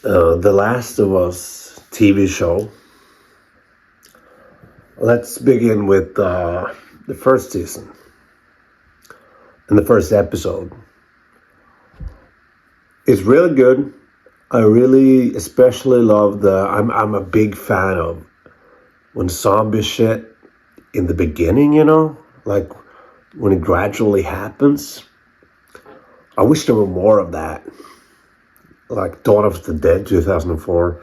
The Last of Us TV show. Let's begin with the first season and the first episode. It's really good. I really especially love I'm a big fan of when zombie shit in the beginning, like when it gradually happens. I wish there were more of that. Like Dawn of the Dead 2004.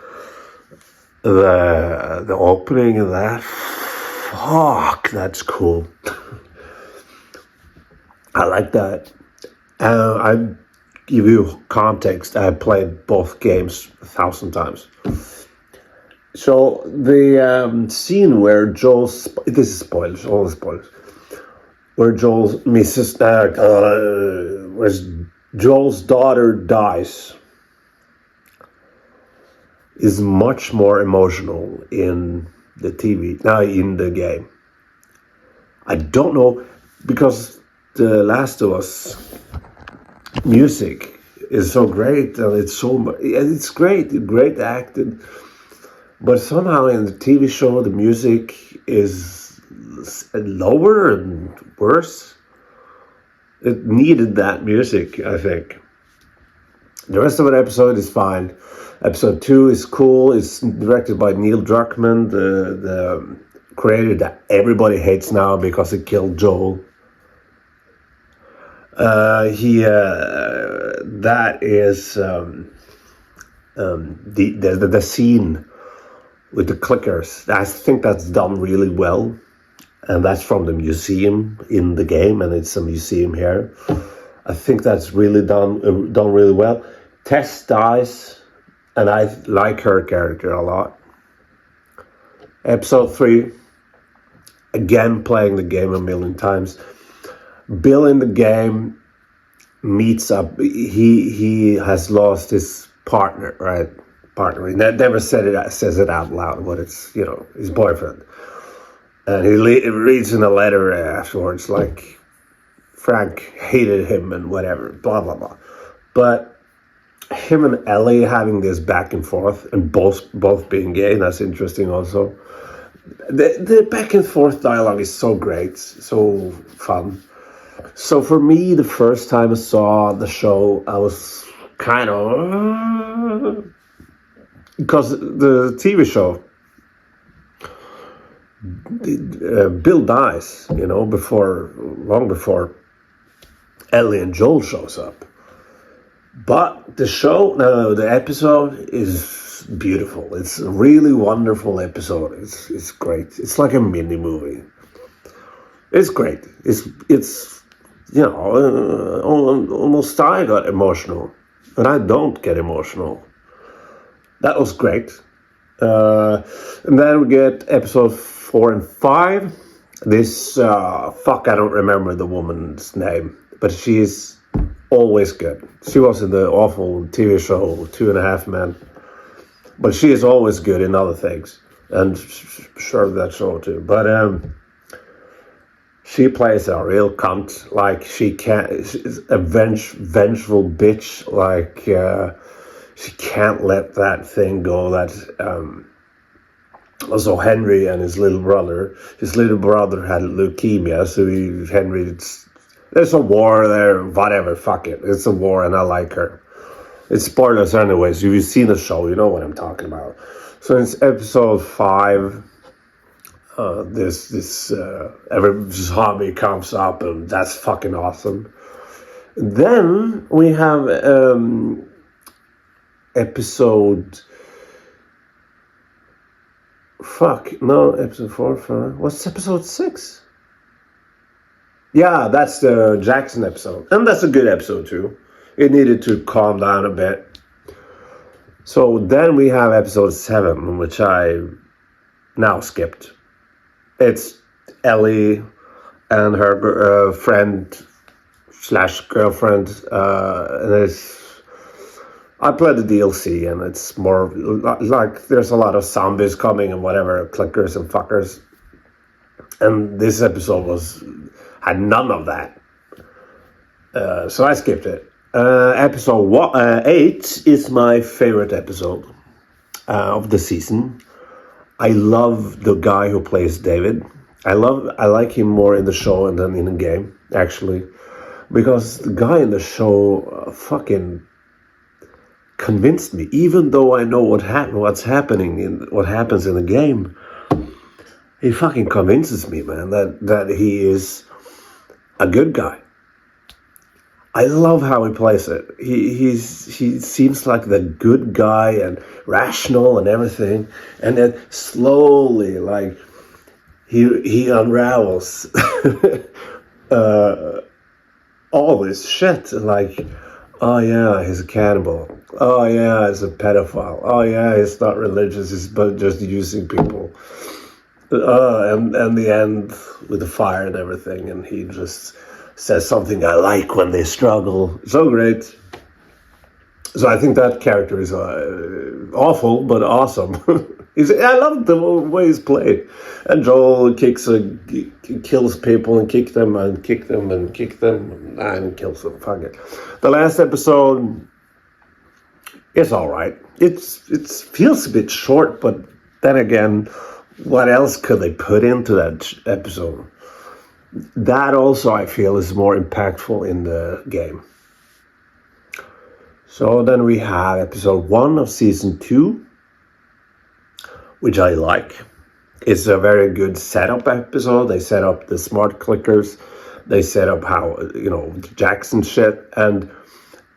The opening of that. Fuck, that's cool. I like that. I give you context. I played both games 1,000 times. So the scene where Joel's, this is spoilers, all the spoilers, where where Joel's daughter dies, is much more emotional in the in the game. I don't know, because the Last of Us music is so great, and it's great acted. But somehow in the TV show, the music is lower and worse. It needed that music, I think. The rest of the episode is fine. Episode 2 is cool. It's directed by Neil Druckmann, the creator that everybody hates now because he killed Joel. That is the scene with the clickers. I think that's done really well, and that's from the museum in the game, and it's a museum here. I think that's really done really well. Tess dies, and I like her character a lot. Episode 3, again playing the game a million times. Bill in the game meets up. He has lost his partner, right? Partner. He never says it out loud, but it's, his boyfriend. And he reads in a letter afterwards, like, Frank hated him and whatever, blah, blah, blah. But him and Ellie having this back and forth, and both being gay, that's interesting also. The back and forth dialogue is so great, so fun. So for me, the first time I saw the show, I was kind of... because the TV show, Bill dies, long before Ellie and Joel shows up. But the episode is beautiful. It's a really wonderful episode. It's great. It's like a mini movie. It's great. It's almost I got emotional, and I don't get emotional. That was great. And then we get episode 4 and 5. This, I don't remember the woman's name, but she's always good. She was in the awful TV show 2.5 Men, but she is always good in other things, and sure that show too. But she plays a real cunt. Like, she's a vengeful bitch. Like, she can't let that thing go. That also Henry and his little brother. His little brother had leukemia, so there's a war there. Whatever, fuck it. It's a war, and I like her. It's spoilers anyways. If you've seen the show, you know what I'm talking about. So it's episode 5. Every zombie comes up, and that's fucking awesome. Then we have episode... episode 4, 5. What's episode 6? Yeah, that's the Jackson episode. And that's a good episode too. It needed to calm down a bit. So then we have episode 7, which I now skipped. It's Ellie and her friend/girlfriend. And I played the DLC, and it's more like there's a lot of zombies coming and whatever, clickers and fuckers. And this episode had none of that. So I skipped it. Episode 8 is my favorite episode of the season. I love the guy who plays David. I like him more in the show than in the game, actually, because the guy in the show fucking convinced me. Even though I know what's happening in what happens in the game, he fucking convinces me, man, that he is a good guy. I love how he plays it. He seems like the good guy and rational and everything, and then slowly, like he unravels all this shit. Like, oh yeah, he's a cannibal. Oh yeah, he's a pedophile. Oh yeah, he's not religious. He's but just using people. And the end with the fire and everything, and he just says something I like when they struggle. So great. So I think that character is awful, but awesome. I love the way he's played. And Joel kills people and kick them and kick them and kick them and kills them. Fuck it. The last episode is all right. It feels a bit short, but then again, what else could they put into that episode? That also, I feel, is more impactful in the game. So then we have episode 1 of season 2, which I like. It's a very good setup episode. They set up the smart clickers. They set up how, Jackson shit, and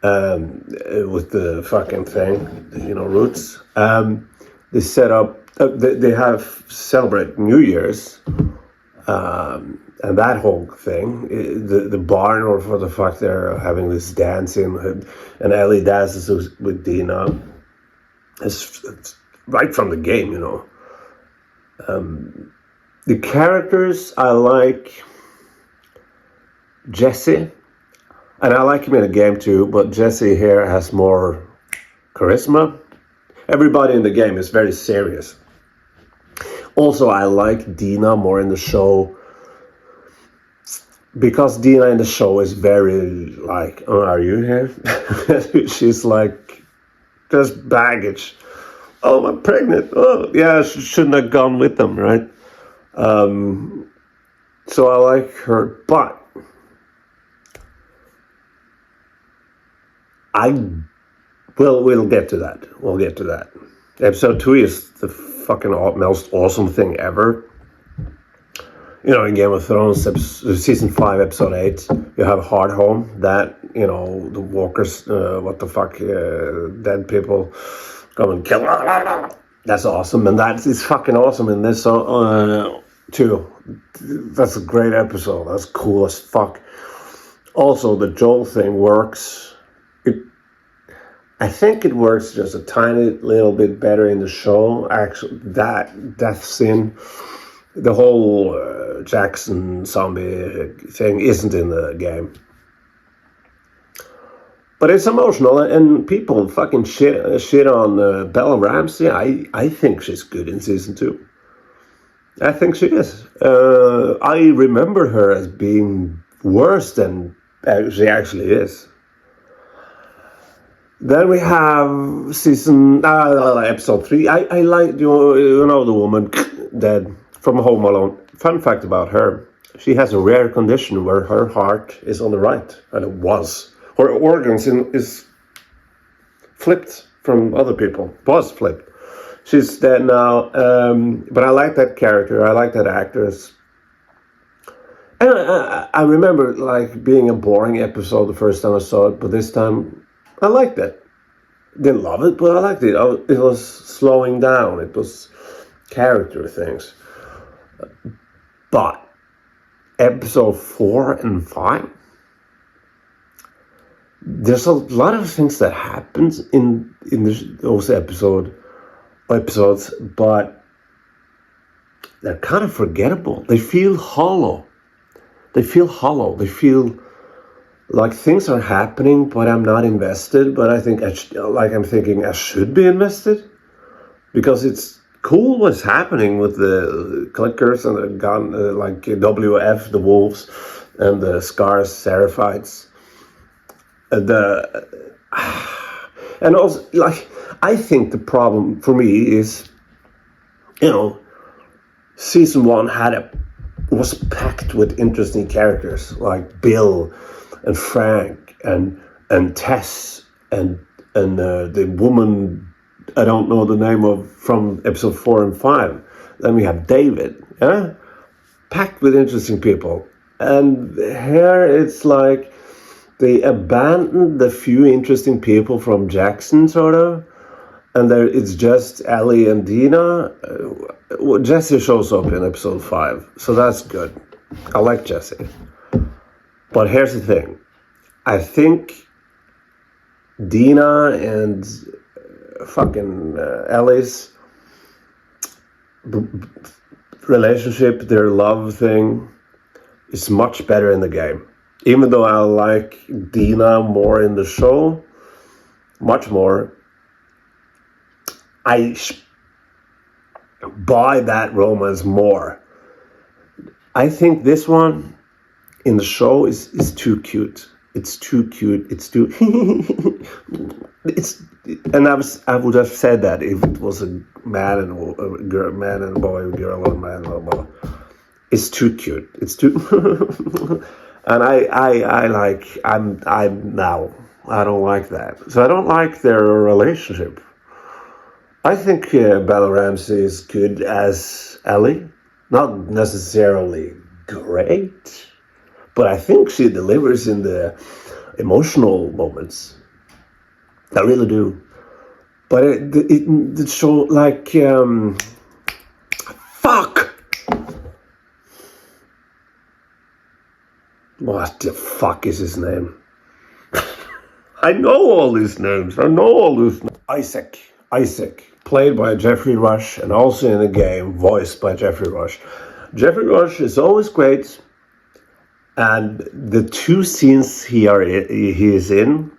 with the fucking thing, roots. They set up, they have celebrate New Year's, and that whole thing, the barn, or for the fuck, they're having this dancing, and Ellie dances with Dina. It's right from the game, The characters, I like Jesse, and I like him in the game too, but Jesse here has more charisma. Everybody in the game is very serious. Also, I like Dina more in the show, because Dina in the show is very like, oh, are you here? She's like, just baggage. Oh, I'm pregnant. Oh, yeah, she shouldn't have gone with them, right? So I like her, but we'll get to that. We'll get to that. Episode 2 is the fucking most awesome thing ever. In Game of Thrones, season 5, episode 8, you have Hard Home, that, the walkers, what the fuck, dead people come and kill. That's awesome, and that is fucking awesome in this too. That's a great episode. That's cool as fuck. Also, the Joel thing works. I think it works just a tiny little bit better in the show. Actually, that death scene, the whole Jackson zombie thing isn't in the game. But it's emotional, and people fucking shit on Bella Ramsey. I think she's good in season 2. I think she is. I remember her as being worse than she actually is. Then we have episode 3. I like, the woman dead from Home Alone. Fun fact about her: she has a rare condition where her heart is on the right, and it was. Her organs is flipped from other people. Was flipped. She's dead now. But I like that character. I like that actress. And I remember like being a boring episode the first time I saw it, but this time I liked it. Didn't love it, but I liked it. It was slowing down. It was character things. But episode 4 and 5, there's a lot of things that happens in those episodes, but they're kind of forgettable. They feel hollow. They feel like things are happening, but I'm not invested. But I think I'm thinking I should be invested, because it's cool what's happening with the clickers and the gun, like WF, the wolves, and the Scars, Seraphites. The and also, like, I think the problem for me is, you know, season one was packed with interesting characters like Bill and Frank and Tess and the woman I don't know the name of from episode 4 and 5. Then we have David, yeah, packed with interesting people. And here it's like they abandoned the few interesting people from Jackson, sort of, and there it's just Ellie and Dina. Jesse shows up in episode 5, so that's good. I like Jesse. But here's the thing. I think Dina and fucking Ellie's relationship, their love thing, is much better in the game. Even though I like Dina more in the show, much more, I buy that romance more. I think this one in the show is too cute. It's too cute. It's too. And I would have said that if it was a man and a girl, man and a boy, girl and man, blah, blah. It's too cute. It's too. And I'm now. I don't like that. So I don't like their relationship. I think Bella Ramsey is good as Ellie. Not necessarily great, but I think she delivers in the emotional moments. I really do. But it show like fuck. What the fuck is his name? I know all these names. Isaac, played by Jeffrey Rush, and also in the game, voiced by Jeffrey Rush. Jeffrey Rush is always great, and the 2 scenes he is in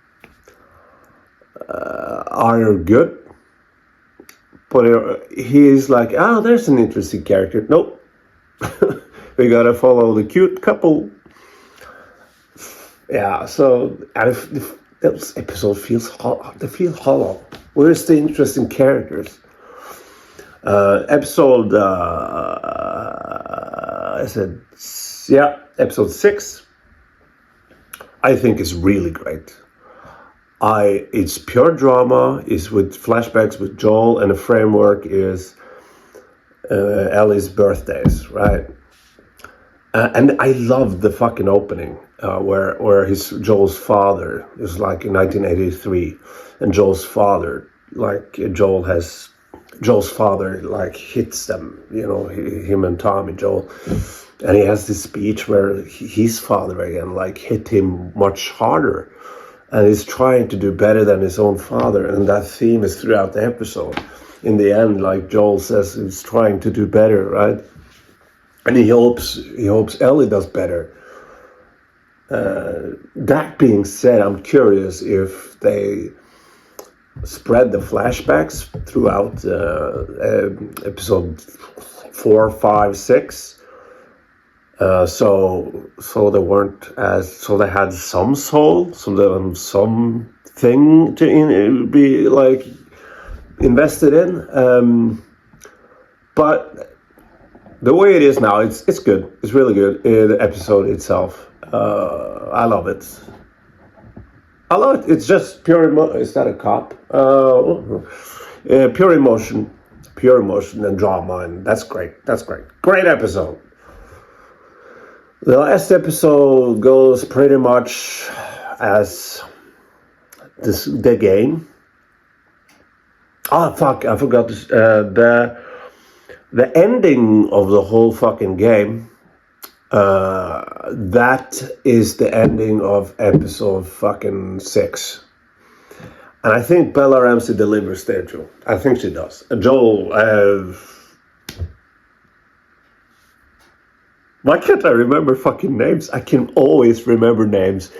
are good. But he is like, there's an interesting character. Nope. We gotta follow the cute couple. Yeah, so this episode feels hollow. Where's the interesting characters? Episode episode 6, I think is really great. It's pure drama. It's with flashbacks with Joel, and the framework is Ellie's birthdays, right? And I love the fucking opening where Joel's father is like in 1983, and Joel's father like hits them, him and Tommy Joel, and he has this speech where his father again like hit him much harder, and he's trying to do better than his own father, and that theme is throughout the episode. In the end, like Joel says, he's trying to do better, right? And he hopes Ellie does better. That being said, I'm curious if they spread the flashbacks throughout episode 4, 5, 6. So they had some soul, something to be like invested in. But the way it is now, it's good. It's really good. The episode itself, I love it. It's just pure emotion. Is that a cop? Pure emotion and drama, and that's great. Great episode. The last episode goes pretty much as the game. Oh fuck! I forgot this. The ending of the whole fucking game. That is the ending of episode fucking 6. And I think Bella Ramsey delivers there too. I think she does. Joel, why can't I remember fucking names? I can always remember names.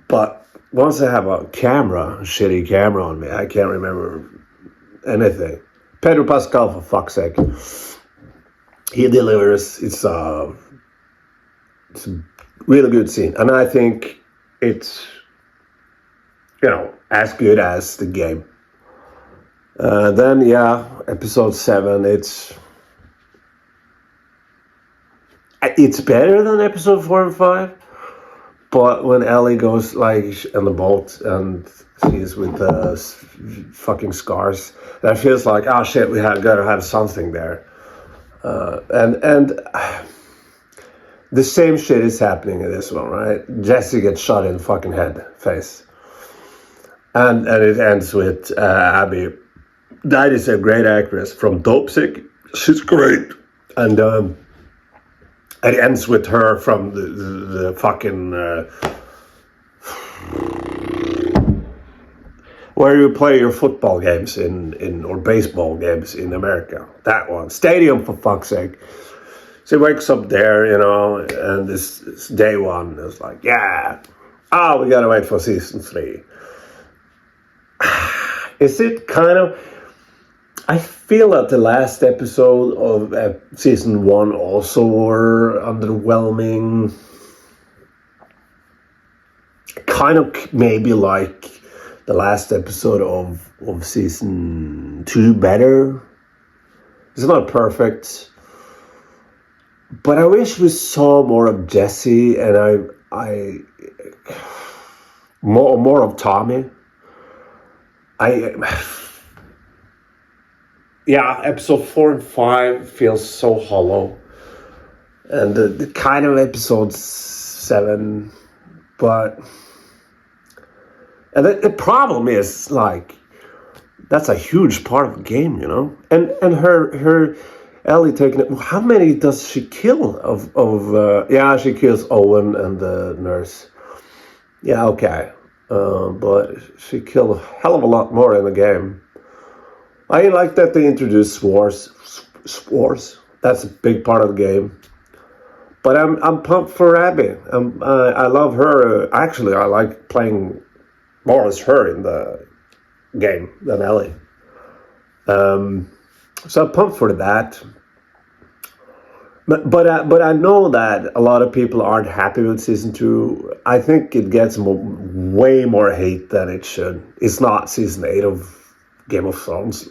But once I have a shitty camera on me, I can't remember anything. Pedro Pascal, for fuck's sake. He delivers. It's a really good scene, and I think it's as good as the game. Then episode 7, it's better than episode 4 and 5. But when Ellie goes like on the boat and she's with the fucking scars, that feels like, oh shit, we gotta have something there. And the same shit is happening in this one, right? Jesse gets shot in the fucking face. And it ends with Abby. That is a great actress from Dope Sick. She's great. And it ends with her from the fucking... where you play your football games or baseball games in America. That one. Stadium, for fuck's sake. She wakes up there, and this day one is like, we gotta wait for season 3. Is it kind of... I feel that the last episode of season 1 also were underwhelming. Kind of maybe like the last episode of season 2 better. It's not perfect. But I wish we saw more of Jesse and more of Tommy. Episode 4 and 5 feels so hollow. And the kind of episode 7, but... And the problem is, like, that's a huge part of the game, And her Ellie taking it... How many does she kill of she kills Owen and the nurse. Yeah, okay. But she killed a hell of a lot more in the game. I like that they introduced Swords. That's a big part of the game. But I'm pumped for Abby. I love her. Actually, I like playing more as her in the game than Ellie. So I'm pumped for that. But I know that a lot of people aren't happy with season 2. I think it gets way more hate than it should. It's not season 8 of Game of Thrones.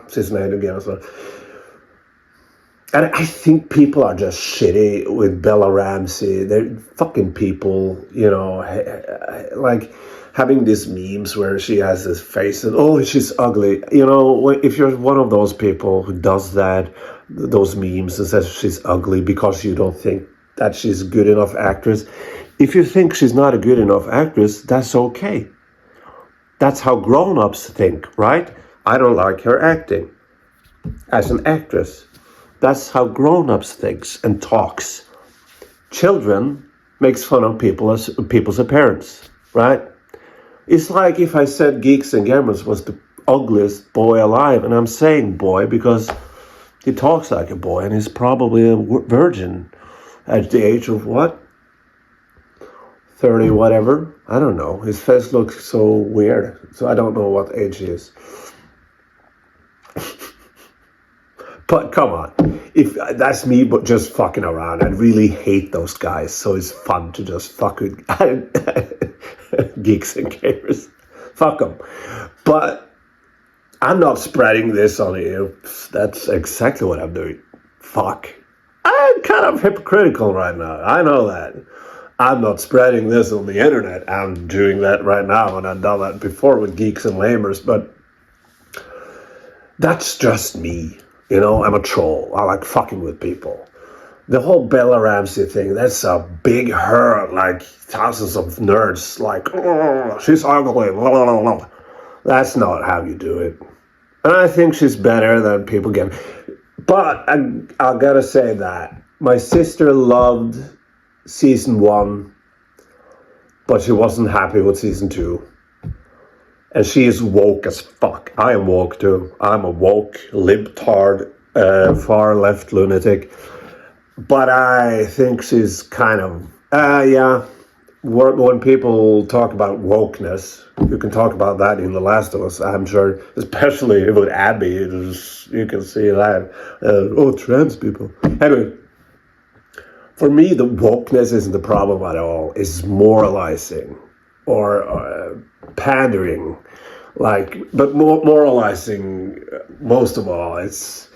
Season 8 of Game of Thrones. And I think people are just shitty with Bella Ramsey. They're fucking people, like having these memes where she has this face and, she's ugly. If you're one of those people who does that, those memes and says she's ugly because you don't think that she's a good enough actress. If you think she's not a good enough actress, that's okay. That's how grown-ups think, right? I don't like her acting as an actress. That's how grown-ups thinks and talks. Children makes fun of people's appearance, right? It's like if I said Geeks and Gamers was the ugliest boy alive, and I'm saying boy because he talks like a boy and he's probably a virgin at the age of what? 30 whatever. I don't know. His face looks so weird. So I don't know what age he is. But come on. If that's me, but just fucking around. I really hate those guys. So it's fun to just fuck with Geeks and Gamers. Fuck them. But I'm not spreading this on you. That's exactly what I'm doing. Fuck. I'm kind of hypocritical right now. I know that. I'm not spreading this on the internet. I'm doing that right now, and I've done that before with Geeks and Lamers, but that's just me. I'm a troll. I like fucking with people. The whole Bella Ramsey thing, that's a big herd, like thousands of nerds, like, she's ugly, blah, blah, blah. That's not how you do it. And I think she's better than people get. But I gotta say that my sister loved season 1, but she wasn't happy with season 2. And she is woke as fuck. I am woke too. I'm a woke, libtard, far left lunatic. But I think she's kind of, when people talk about wokeness, you can talk about that in The Last of Us, I'm sure, especially with Abby, you can see that. Trans people. Anyway, for me, the wokeness isn't the problem at all. It's moralizing. pandering, like, but moralizing. Most of all, it's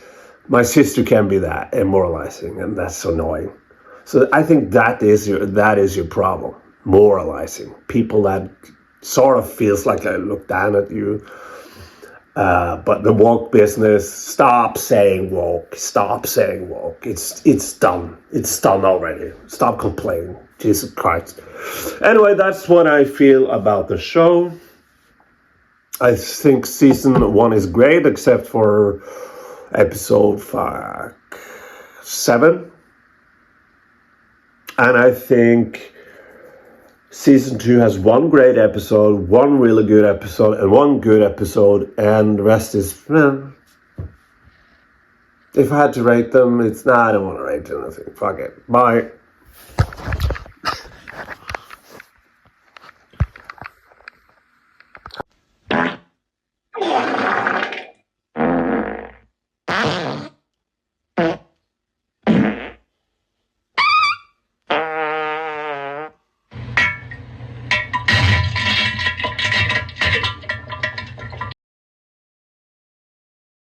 my sister can be that and moralizing, and that's annoying. So I think that is your problem. Moralizing people that sort of feels like I look down at you. But the woke business, stop saying woke. Stop saying woke. It's done. It's done already. Stop complaining. Jesus Christ. Anyway, that's what I feel about the show. I think season 1 is great, except for episode 7. And I think season 2 has one great episode, one really good episode, and one good episode, and the rest is, if I had to rate them, I don't want to rate anything. Fuck it. Bye.